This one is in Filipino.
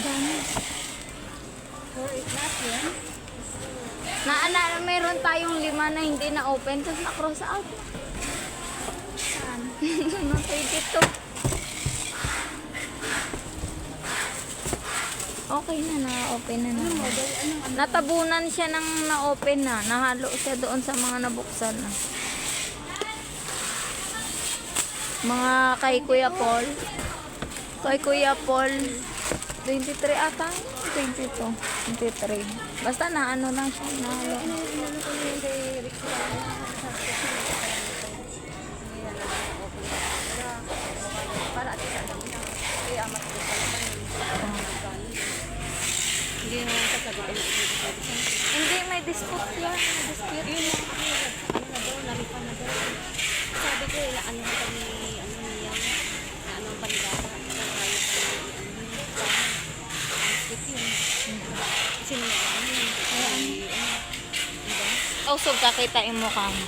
Dami. 4-8 lahat yan. Meron tayong 5 na hindi na open. Tapos na-cross out na. Saan? No, 22. Okay na, na-open na na. Natabunan siya ng na-open na. Nahalo siya doon sa mga nabuksan na. Mga kay Kuya Paul. Kay Kuya Paul. 23 ata. 22. 23. Basta na ano lang siya. Nahalo. Inano ko yung kay Rick para at isa lang. Kaya amat ko pala hindi naman sasagutin. Hindi, may dispute yan. May dispute. Yun yung ano na daw, naripan na daw. Sabi ko, ano na kami, ano niya, na ano ang panigata. Kasi nila, ano yun. Diba? Usog ka kita yung mukha mo.